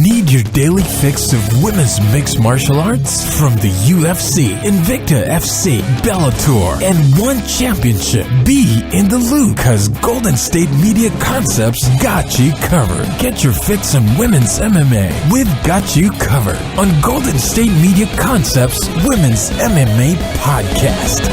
Need your daily fix of women's mixed martial arts? From the UFC, Invicta FC, Bellator, and one championship. Be in the loop, cause Golden State Media Concepts got you covered. Get your fix on women's MMA. We've got you covered on Golden State Media Concepts Women's MMA Podcast.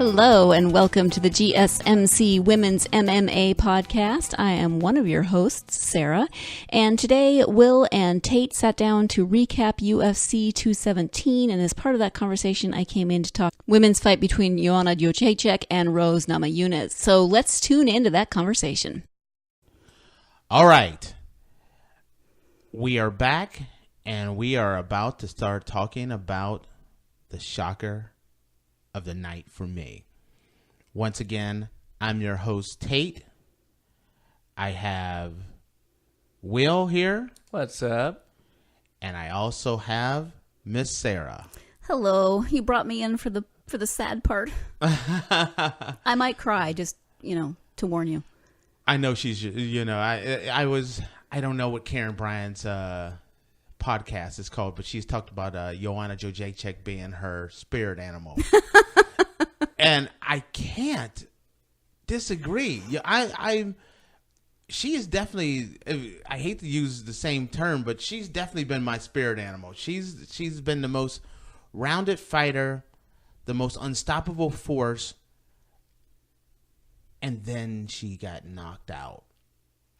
Hello and welcome to the GSMC Women's MMA Podcast. I am one of your hosts, Sarah, and today Will and Tate sat down to recap UFC 217, and as part of that conversation I came in to talk women's fight between Joanna Jedrzejczyk and Rose Namajunas. So let's tune into that conversation. All right. We are back and we are about to start talking about the shocker of the night for me. Once again, I'm your host, Tate. I have Will here. What's up? And I also have Miss Sarah. Hello. You brought me in for the sad part. I might cry, just, to warn you. I know she's, I don't know what Karen Bryant's podcast is called, but she's talked about Joanna Jedrzejczyk being her spirit animal. And I can't disagree. She is definitely, I hate to use the same term, but she's definitely been my spirit animal. She's been the most rounded fighter, the most unstoppable force, and then she got knocked out.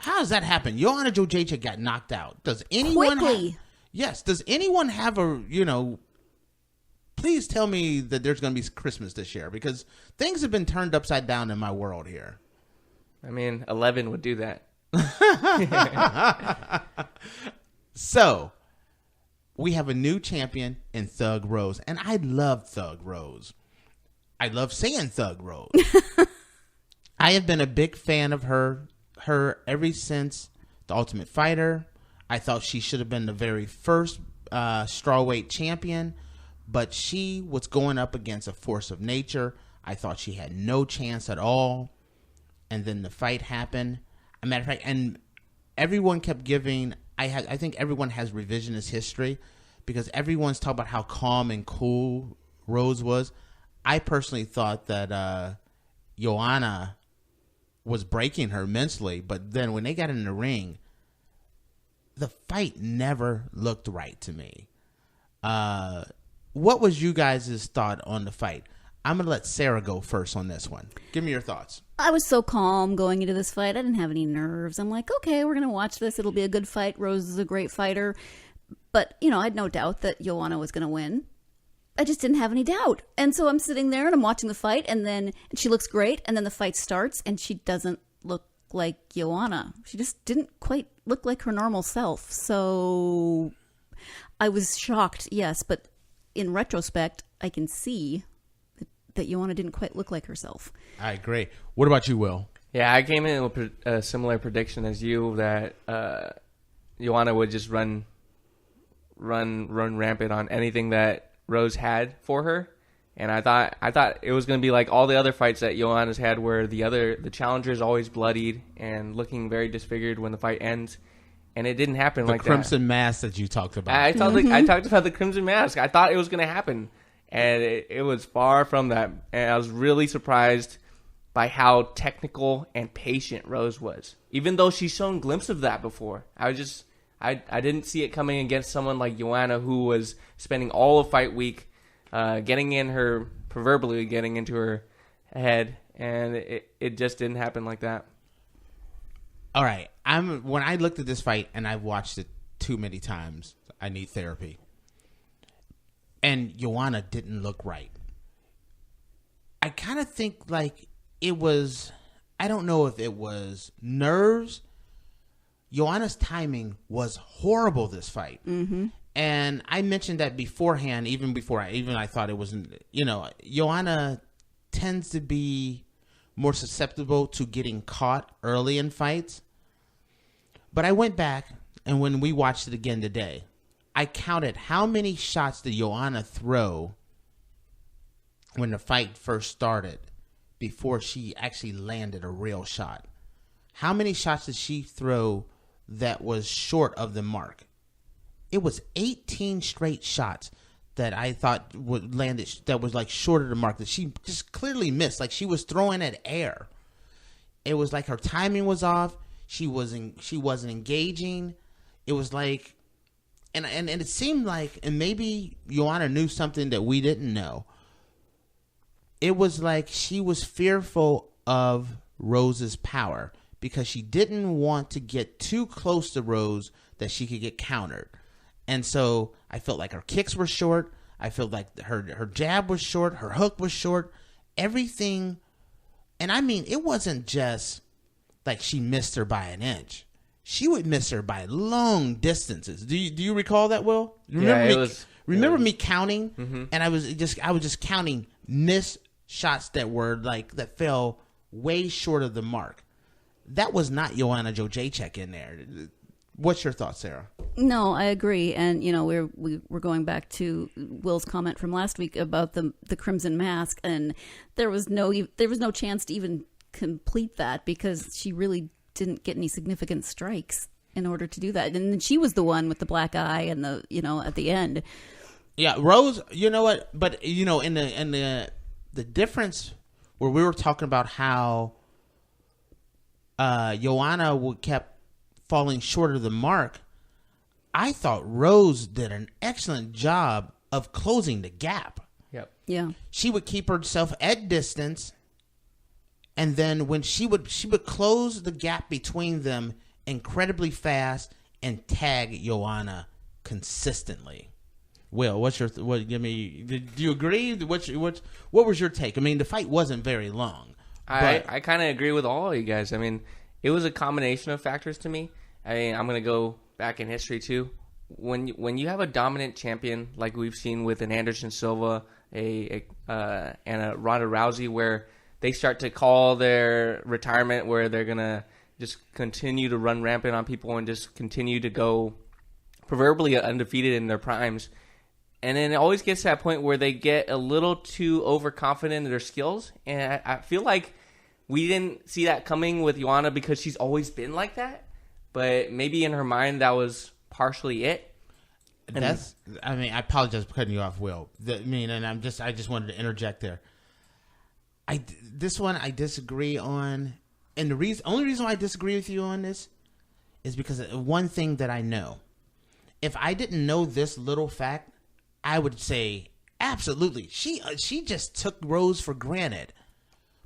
How does that happen? Joanna Jedrzejczyk got knocked out. Does anyone quickly? Yes. Does anyone have please tell me that there's going to be Christmas this year, because things have been turned upside down in my world here. I mean, 11 would do that. So, we have a new champion in Thug Rose, and I love Thug Rose. I love saying Thug Rose. I have been a big fan of her ever since The Ultimate Fighter. I thought she should have been the very first strawweight champion, but she was going up against a force of nature. I thought she had no chance at all. And then the fight happened. As a matter of fact, and everyone kept giving, I think everyone has revisionist history, because everyone's talking about how calm and cool Rose was. I personally thought that Joanna was breaking her mentally, but then when they got in the ring, the fight never looked right to me. What was you guys' thought on the fight? I'm going to let Sarah go first on this one. Give me your thoughts. I was so calm going into this fight. I didn't have any nerves. I'm like, okay, we're going to watch this. It'll be a good fight. Rose is a great fighter. But, I had no doubt that Joanna was going to win. I just didn't have any doubt. And so I'm sitting there and I'm watching the fight, and she looks great, and then the fight starts and she doesn't look like Joanna. She just didn't quite look like her normal self. So I was shocked, yes, but in retrospect, I can see that Joanna didn't quite look like herself. I agree. What about you, Will? Yeah, I came in with a similar prediction as you, that Joanna would just run rampant on anything that Rose had for her. And I thought it was going to be like all the other fights that Joanna's had, where the challenger is always bloodied and looking very disfigured when the fight ends. And it didn't happen like that. The crimson mask that you talked about. I talked about the crimson mask. I thought it was going to happen. And it was far from that. And I was really surprised by how technical and patient Rose was. Even though she's shown glimpses of that before. I didn't see it coming against someone like Joanna, who was spending all of fight week proverbially getting into her head. And it just didn't happen like that. All right. When I looked at this fight, and I've watched it too many times, I need therapy. And Joanna didn't look right. I kind of think like it was, I don't know if it was nerves Joanna's timing was horrible this fight. Mm-hmm. And I mentioned that beforehand, even before I thought it wasn't, Joanna tends to be more susceptible to getting caught early in fights. But I went back, and when we watched it again today, I counted how many shots did Joanna throw when the fight first started before she actually landed a real shot. How many shots did she throw that was short of the mark? It was 18 straight shots that I thought would landed that was like short of the mark, that she just clearly missed. Like she was throwing at air. It was like her timing was off. She wasn't engaging. It was like, and it seemed like, and maybe Joanna knew something that we didn't know. It was like she was fearful of Rose's power because she didn't want to get too close to Rose that she could get countered. And so I felt like her kicks were short. I felt like her jab was short. Her hook was short. Everything. And I mean, it wasn't just like she missed her by an inch. She would miss her by long distances. Do you recall that, Will? Remember me counting? Mm-hmm. And I was just counting missed shots that fell way short of the mark. That was not Joanna Jedrzejczyk in there. What's your thoughts, Sarah? No, I agree. And, we're going back to Will's comment from last week about the Crimson Mask, and there was no chance to even complete that because she really didn't get any significant strikes in order to do that. And then she was the one with the black eye and at the end. Yeah, Rose, you know what? But, in the difference where we were talking about how Joanna kept falling short of the mark, I thought Rose did an excellent job of closing the gap. Yep. Yeah. She would keep herself at distance, and then when she would close the gap between them incredibly fast and tag Joanna consistently. Will, do you agree? What was your take? I mean, the fight wasn't very long. I kind of agree with all of you guys. I mean, it was a combination of factors to me. I mean, I'm going to go back in history too. When you have a dominant champion like we've seen with an Anderson Silva, and a Ronda Rousey, where they start to call their retirement, where they're going to just continue to run rampant on people and just continue to go proverbially undefeated in their primes. And then it always gets to that point where they get a little too overconfident in their skills. And I feel like we didn't see that coming with Joanna because she's always been like that. But maybe in her mind, that was partially it. I apologize for cutting you off, Will. I just wanted to interject there. This one I disagree on. And the only reason I disagree with you on this is because of one thing that I know. If I didn't know this little fact, I would say absolutely. She just took Rose for granted.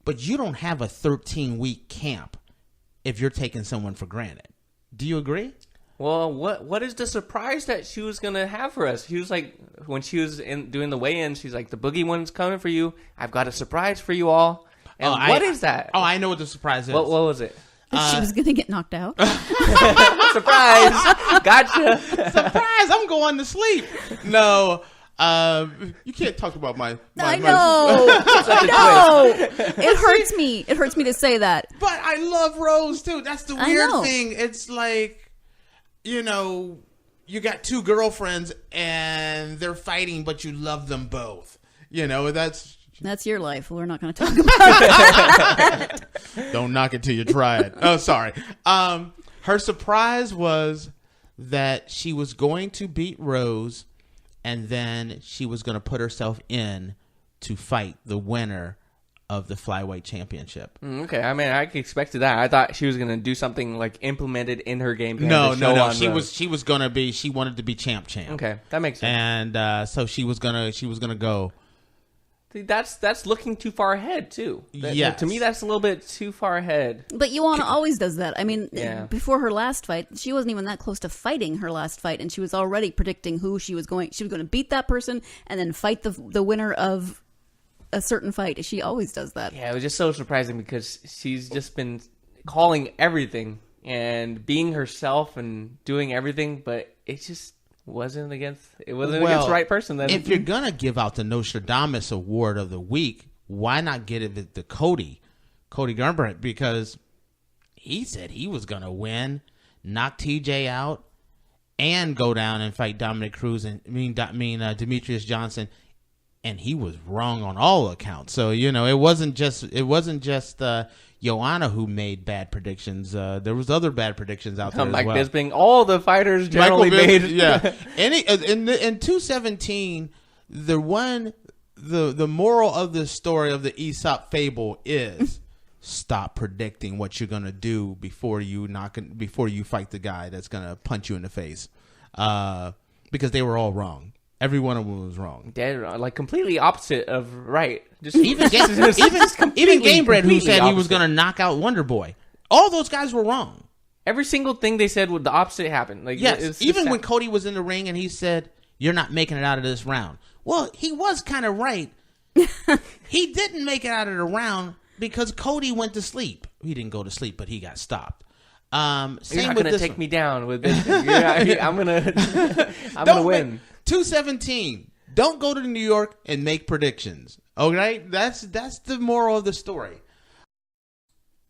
But you don't have a 13-week camp if you're taking someone for granted. Do you agree? Well, what is the surprise that she was going to have for us? She was like, when she was doing the weigh-in, she's like, the boogie one's coming for you. I've got a surprise for you all. And what is that? Oh, I know what the surprise is. What was it? She was going to get knocked out. Surprise! Gotcha. Surprise! I'm going to sleep. No. You can't talk about my I know. It hurts me. It hurts me to say that. But I love Rose too. That's the weird thing. It's like, you got two girlfriends and they're fighting, but you love them both. That's your life. We're not going to talk about that. Don't knock it till you try it. Oh, sorry. Her surprise was that she was going to beat Rose, and then she was going to put herself in to fight the winner of the flyweight championship. Okay, I mean, I expected that. I thought she was going to do something like implemented in her game plan. No. She was going to be. She wanted to be champ. Okay, that makes sense. And so she was gonna go. That's looking too far ahead too. Yes. To me, that's a little bit too far ahead. But Joanna always does that. I mean, before her last fight, she wasn't even that close to fighting her last fight, and she was already predicting who she was going. She was going to beat that person and then fight the winner of a certain fight. She always does that. Yeah, it was just so surprising because she's just been calling everything and being herself and doing everything, but it just wasn't against the right person. Then if you're gonna give out the Nostradamus Award of the week, why not get it to Cody Garbrandt, because he said he was gonna win, knock TJ out, and go down and fight Dominic Cruz and Demetrius Johnson, and he was wrong on all accounts. So it wasn't just Joanna who made bad predictions. There was other bad predictions out there Mike as well. Bisping, all the fighters generally made. Yeah. In 217, the moral of the story of the Aesop fable is stop predicting what you're gonna do before you fight the guy that's gonna punch you in the face, because they were all wrong. Every one of them was wrong. Dead wrong. Like completely opposite of right. Just even Gamebred, who said he was going to knock out Wonder Boy. All those guys were wrong. Every single thing they said would the opposite happen. Like yes, even when Cody was in the ring and he said, "You're not making it out of this round." Well, he was kind of right. He didn't make it out of the round because Cody went to sleep. He didn't go to sleep, but he got stopped. You're not going to take me down with this. I'm gonna win. 217. Don't go to New York and make predictions. Okay, that's the moral of the story.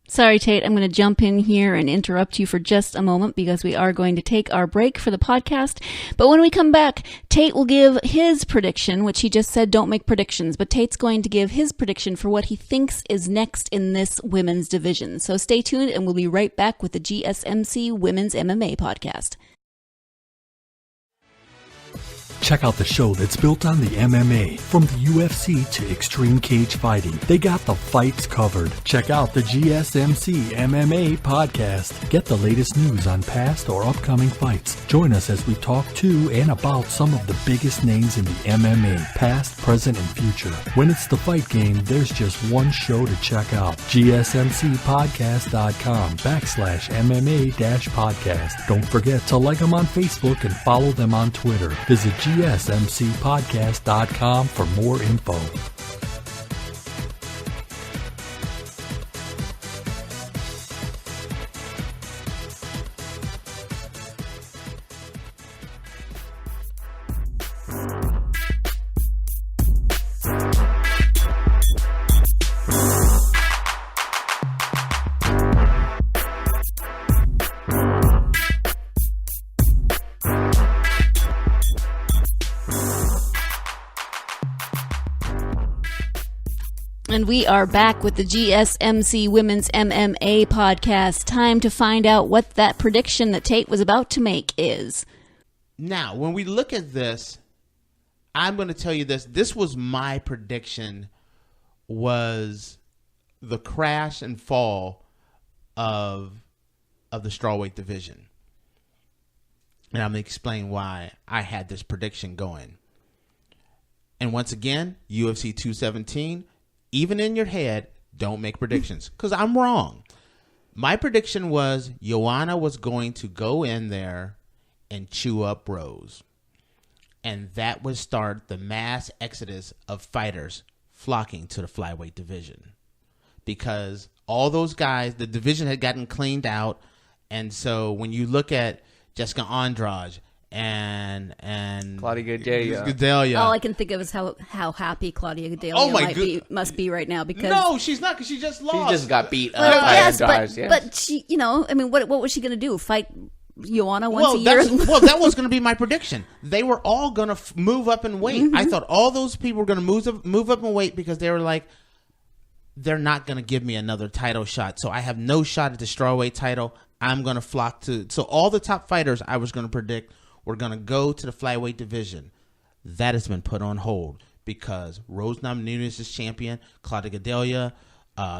Sorry, Tate, I'm going to jump in here and interrupt you for just a moment because we are going to take our break for the podcast. But when we come back, Tate will give his prediction, which he just said don't make predictions, but Tate's going to give his prediction for what he thinks is next in this women's division. So stay tuned and we'll be right back with the GSMC Women's MMA podcast. Check out the show that's built on the MMA. From the UFC to extreme cage fighting, they got the fights covered. Check out the GSMC MMA podcast. Get the latest news on past or upcoming fights. Join us as we talk to and about some of the biggest names in the MMA, past, present, and future. When it's the fight game, there's just one show to check out. GSMCpodcast.com/MMA-podcast. Don't forget to like them on Facebook and follow them on Twitter. Visit GSMCpodcast.com for more info. And we are back with the GSMC Women's MMA podcast. Time to find out what that prediction that Tate was about to make is. Now, when we look at this, I'm going to tell you this. This was my prediction, was the crash and fall of the strawweight division. And I'm going to explain why I had this prediction going. And once again, UFC 217, even in your head, don't make predictions, because I'm wrong. My prediction was Joanna was going to go in there and chew up Rose. And that would start the mass exodus of fighters flocking to the flyweight division. Because all those guys, the division had gotten cleaned out. And so when you look at Jessica Andrade and Claudia Gadelha. All I can think of is how happy Claudia Gadelha must be right now, because no, she's not, because she just lost. She just got beat up by Andrade. But she, what was she going to do? Fight Joanna once a year? That was going to be my prediction. They were all going to move up in weight. Mm-hmm. I thought all those people were going to move up in weight because they were like, they're not going to give me another title shot, so I have no shot at the strawweight title. I'm going to flock to. So all the top fighters I was going to predict were going to go to the flyweight division. That has been put on hold because Rose Namajunas is champion, Claudia Gadelha,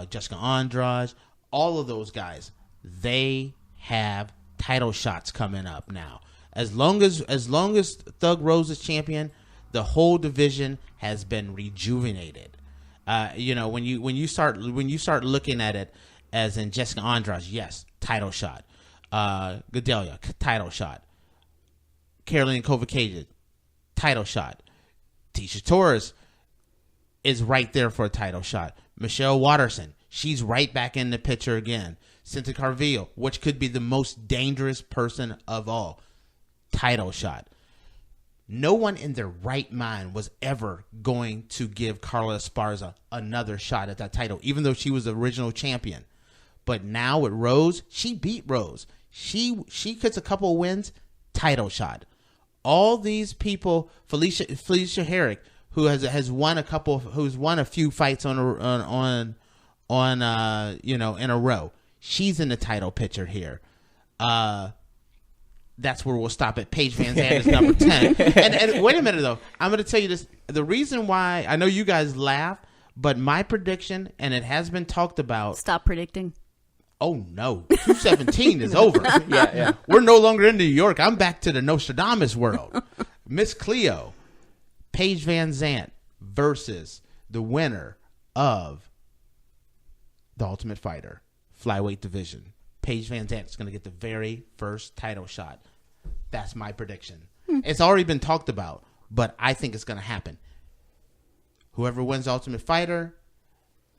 Jessica Andrade, all of those guys, they have title shots coming up now. As long as Thug Rose is champion, the whole division has been rejuvenated. When you start looking at it as in Jessica Andrade, yes, title shot. Gadelha, title shot. Karolina Kowalkiewicz, title shot. Tisha Torres is right there for a title shot. Michelle Waterson, she's right back in the picture again. Cynthia Carvillo, which could be the most dangerous person of all. Title shot. No one in their right mind was ever going to give Carla Esparza another shot at that title, even though she was the original champion. But now with Rose, she beat Rose. She gets a couple of wins, title shot. All these people, Felicia Herrick, who has won who's won a few fights in a row. She's in the title picture here. That's where we'll stop at. Paige Van Zandt is number 10. And wait a minute, though. I'm going to tell you this. The reason why, I know you guys laugh, but my prediction, and it has been talked about. Stop predicting. Oh, no. 217 is over. Yeah. We're no longer in New York. I'm back to the Nostradamus world. Miss Cleo, Paige Van Zandt versus the winner of The Ultimate Fighter, Flyweight Division. Paige Van Zandt is going to get the very first title shot. That's my prediction. It's already been talked about, but I think it's going to happen. Whoever wins Ultimate Fighter,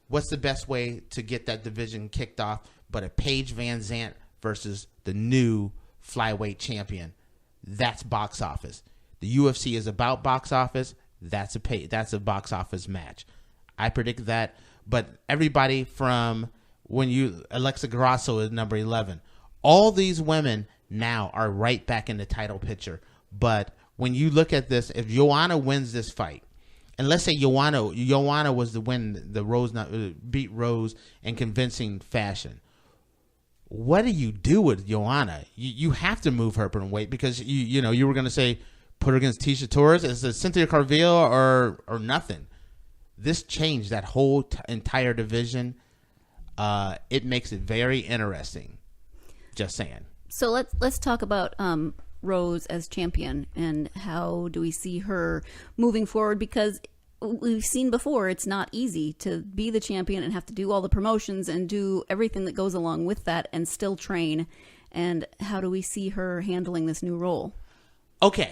what's the best way to get that division kicked off but a Paige Van Zandt versus the new flyweight champion? That's box office. The UFC is about box office. That's a box office match. I predict that, but everybody from Alexa Grasso is number 11. All these women now are right back in the title picture. But when you look at this, if Joanna wins this fight, and let's say Joanna was the win, the Rose beat Rose in convincing fashion. What do you do with Joanna? You have to move her up in weight because you were going to say put her against Tisha Torres. Is it Cynthia Carvillo or nothing? This changed that whole entire division. It makes it very interesting. Just saying. So let's talk about Rose as champion and how do we see her moving forward, because we've seen before it's not easy to be the champion and have to do all the promotions and do everything that goes along with that and still train. And how do we see her handling this new role? Okay.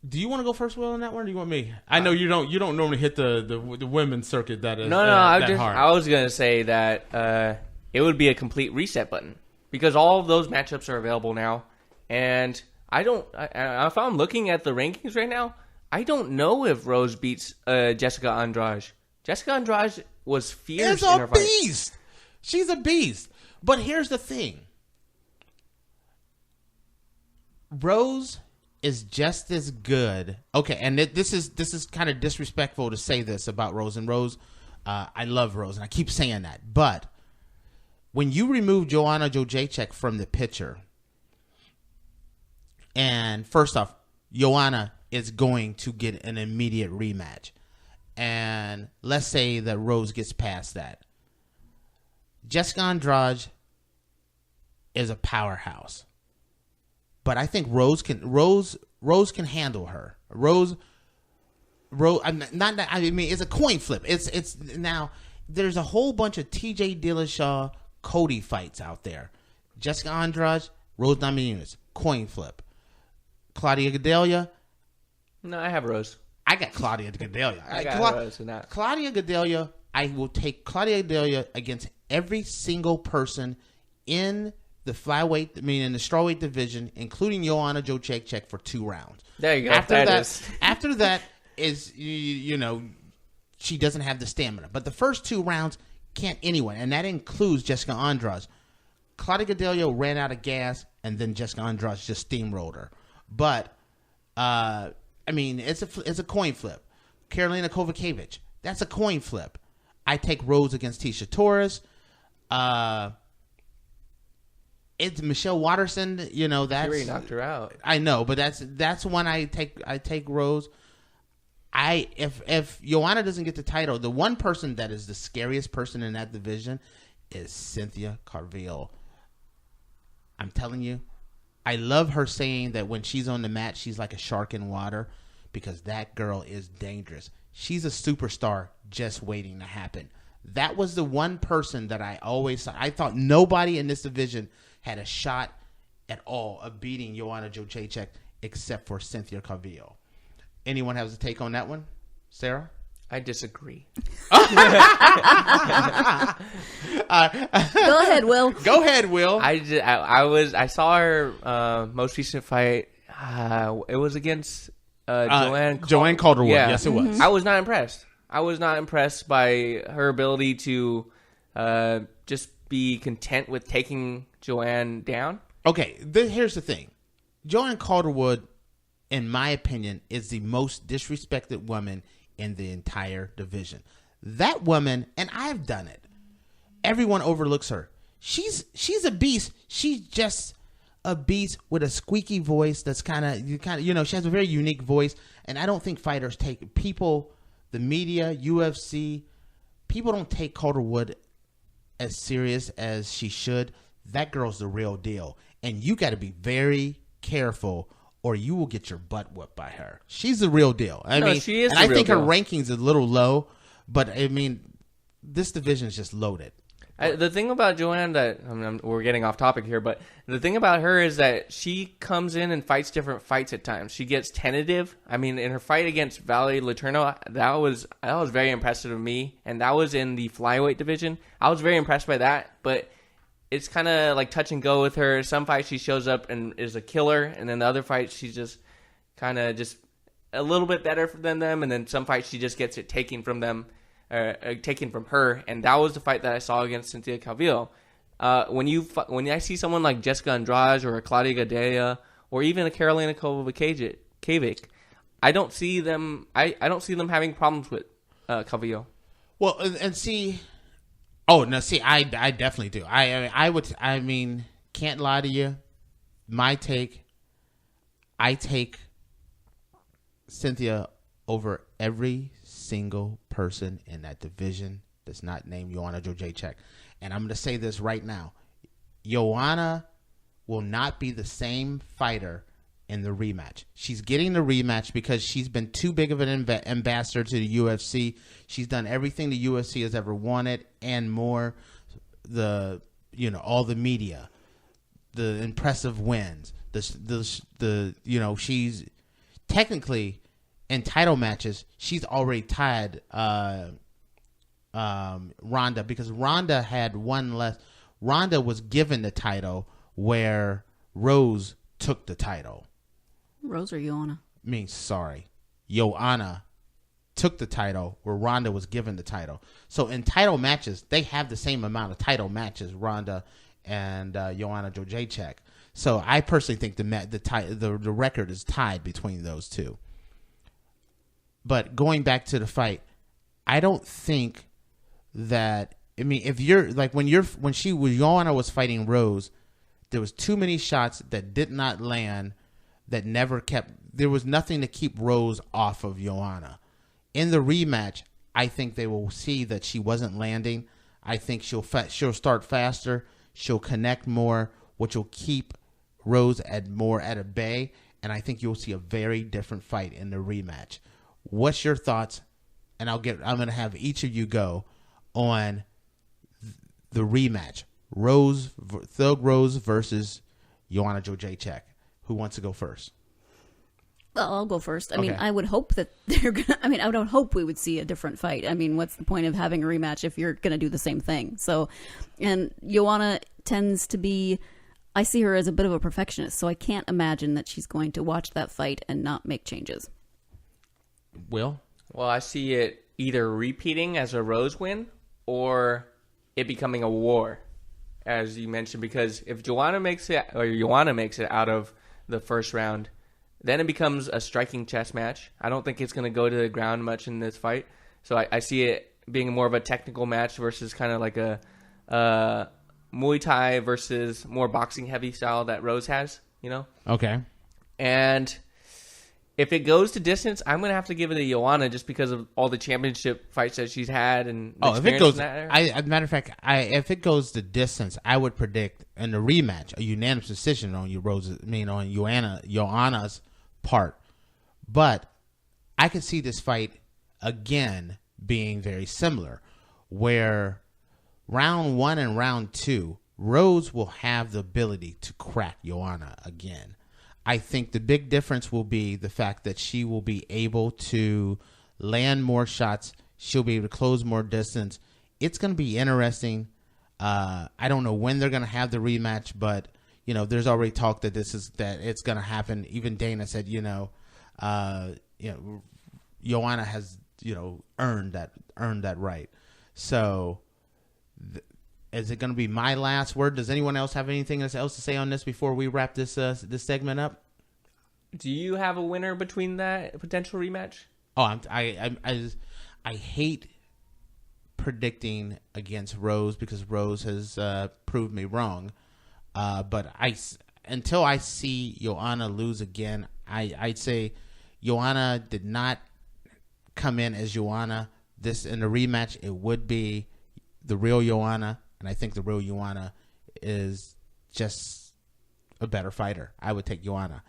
Do you want to go first, Will, on that one, or do you want me? I know you don't normally hit the women's circuit that is hard. I was gonna say that it would be a complete reset button because all of those matchups are available now, and if I'm looking at the rankings right now, I don't know if Rose beats Jessica Andrade. Jessica Andrade was fierce in her fight. She's a beast. She's a beast. But here's the thing. Rose is just as good. Okay, and this is kind of disrespectful to say this about Rose. And Rose, I love Rose, and I keep saying that. But when you remove Joanna Jedrzejczyk from the picture, and first off, Joanna is going to get an immediate rematch. And let's say that Rose gets past that. Jessica Andrade is a powerhouse. But I think Rose can handle her. Rose it's a coin flip. It's now there's a whole bunch of TJ Dillashaw, Cody fights out there. Jessica Andrade, Rose Namajunas, coin flip. Claudia Gadelha. No, I have Rose. I got Claudia Gadelha. I got Rose in that. Claudia Gadelha, I will take Claudia Gadelha against every single person in the flyweight, in the strawweight division, including Joanna Jedrzejczyk for 2 rounds. There you go. After that is, she doesn't have the stamina. But the first 2 rounds, can't anyone, and that includes Jessica Andrade. Claudia Gadelha ran out of gas, and then Jessica Andrade just steamrolled her. But, it's a coin flip. Karolina Kovacevic, that's a coin flip. I take Rose against Tisha Torres. It's Michelle Watterson, that's... She already knocked her out. I know, but that's one I take Rose. If Joanna doesn't get the title, the one person that is the scariest person in that division is Cynthia Carvillo. I'm telling you, I love her saying that when she's on the mat, she's like a shark in water, because that girl is dangerous. She's a superstar just waiting to happen. That was the one person that I always thought. I thought nobody in this division had a shot at all of beating Joanna Jedrzejczyk except for Cynthia Carvillo. Anyone has a take on that one? Sarah? I disagree. Go ahead, Will. Go ahead, Will. I saw her most recent fight. It was against Joanne Calderwood. Yeah. Yes, it was. Mm-hmm. I was not impressed. I was not impressed by her ability to just be content with taking Joanne down. Okay, here's the thing. Joanne Calderwood, in my opinion, is the most disrespected woman in the entire division. That woman, and I've done it, everyone overlooks her. She's a beast. She's just a beast with a squeaky voice that's kind of, she has a very unique voice, and I don't think fighters take people, the media, UFC, people don't take Calderwood as serious as she should. That girl's the real deal, and you got to be very careful or you will get your butt whooped by her. She's the real deal. I mean, she is and the I real think her deal. ranking's a little low, but I mean, this division is just loaded. The thing about Joanne that we're getting off topic here, but the thing about her is that she comes in and fights different fights at times. She gets tentative. I mean, in her fight against Valerie Letourneau, that was very impressive to me, and that was in the flyweight division. I was very impressed by that, but it's kind of like touch and go with her. Some fights she shows up and is a killer, and then the other fights she's just kind of just a little bit better than them, and then some fights she just gets it taken from them. Taken from her, and that was the fight that I saw against Cynthia Calvillo. When I see someone like Jessica Andrade or a Claudia Gadelha or even a Carolina Kovacevic, I don't see them. I don't see them having problems with Calvillo. Well, and see, oh no, see, I definitely do. I mean, can't lie to you. My take, I take Cynthia over every single person in that division that's not named Joanna Jedrzejczyk. And I'm going to say this right now. Joanna will not be the same fighter in the rematch. She's getting the rematch because she's been too big of an ambassador to the UFC. She's done everything the UFC has ever wanted and more. All the media, the impressive wins, she's technically in title matches, she's already tied Ronda because Ronda had one less. Ronda was given the title where Rose took the title. Rose or Joanna? Joanna took the title where Ronda was given the title. So in title matches, they have the same amount of title matches, Ronda and Joanna Jedrzejczyk. So I personally think the record is tied between those two. But going back to the fight, I don't think that. I mean, if you're like when Joanna was fighting Rose, there was too many shots that did not land, that never kept. There was nothing to keep Rose off of Joanna. In the rematch, I think they will see that she wasn't landing. I think she'll start faster. She'll connect more, which will keep Rose at a bay. And I think you'll see a very different fight in the rematch. What's your thoughts? And I'm going to have each of you go on the rematch. Thug Rose versus Joanna Jedrzejczyk. Who wants to go first? Well, I'll go first. I Okay. mean, I would hope that they're gonna. I mean, I would hope we would see a different fight. I mean, what's the point of having a rematch if you're going to do the same thing? So, and Joanna tends to be. I see her as a bit of a perfectionist, so I can't imagine that she's going to watch that fight and not make changes. Will? Well, I see it either repeating as a Rose win or it becoming a war, as you mentioned, because if Joanna makes it out of the first round, then it becomes a striking chess match. I don't think it's going to go to the ground much in this fight. So I see it being more of a technical match versus kind of like a Muay Thai versus more boxing heavy style that Rose has, Okay. And if it goes to distance, I'm going to have to give it to Joanna just because of all the championship fights that she's had. And If it goes, as a matter of fact, if it goes to distance, I would predict in the rematch a unanimous decision on Joanna's part. But I could see this fight again being very similar, where round 1 and round 2, Rose will have the ability to crack Joanna again. I think the big difference will be the fact that she will be able to land more shots. She'll be able to close more distance. It's going to be interesting. I don't know when they're going to have the rematch, but there's already talk that it's going to happen. Even Dana said, Joanna has earned that right. So, is it going to be my last word? Does anyone else have anything else to say on this before we wrap this segment up? Do you have a winner between that potential rematch? Oh, I hate predicting against Rose because Rose has proved me wrong. But until I see Joanna lose again, I'd say Joanna did not come in as Joanna. This in the rematch, it would be the real Joanna, and I think the real Joanna is just a better fighter. I would take Joanna.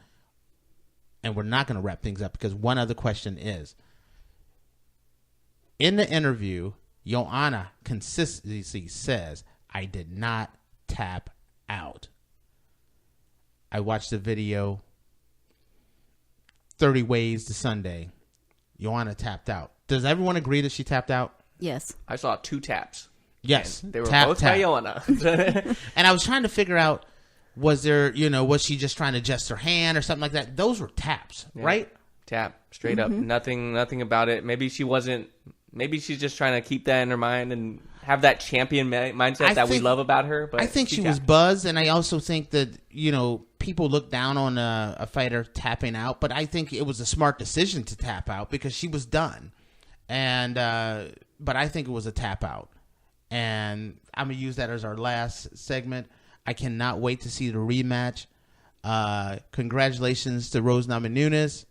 And we're not going to wrap things up because one other question is, in the interview, Joanna consistently says, I did not tap out. I watched the video 30 Ways to Sunday. Joanna tapped out. Does everyone agree that she tapped out? Yes. I saw 2 taps. Yes. They were both by Joanna. And I was trying to figure out, was she just trying to adjust her hand or something like that? Those were taps, right? Tap, straight up. Nothing about it. Maybe she's just trying to keep that in her mind and have that champion mindset that we love about her. But I think she was buzzed, and I also think that, people look down on a fighter tapping out, but I think it was a smart decision to tap out because she was done. And but I think it was a tap out. And I'm going to use that as our last segment. I cannot wait to see the rematch. Congratulations to Rose Namajunas.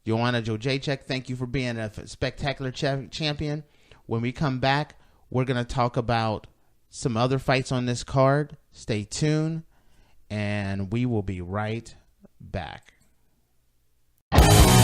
Joanna Jedrzejczyk, thank you for being a spectacular champion. When we come back, we're going to talk about some other fights on this card. Stay tuned, and we will be right back.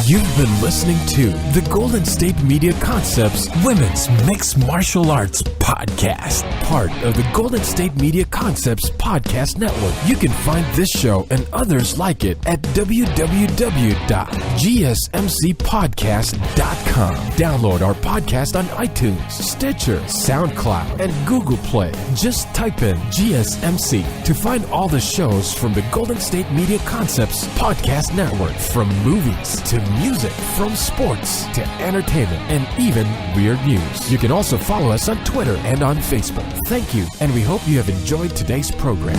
You've been listening to the Golden State Media Concepts Women's Mixed Martial Arts Podcast, part of the Golden State Media Concepts Podcast Network. You can find this show and others like it at www.gsmcpodcast.com. Download our podcast on iTunes, Stitcher, SoundCloud, and Google Play. Just type in GSMC to find all the shows from the Golden State Media Concepts Podcast Network, from movies to music, from sports to entertainment, and even weird news. You can also follow us on Twitter and on Facebook. Thank you, and we hope you have enjoyed today's program.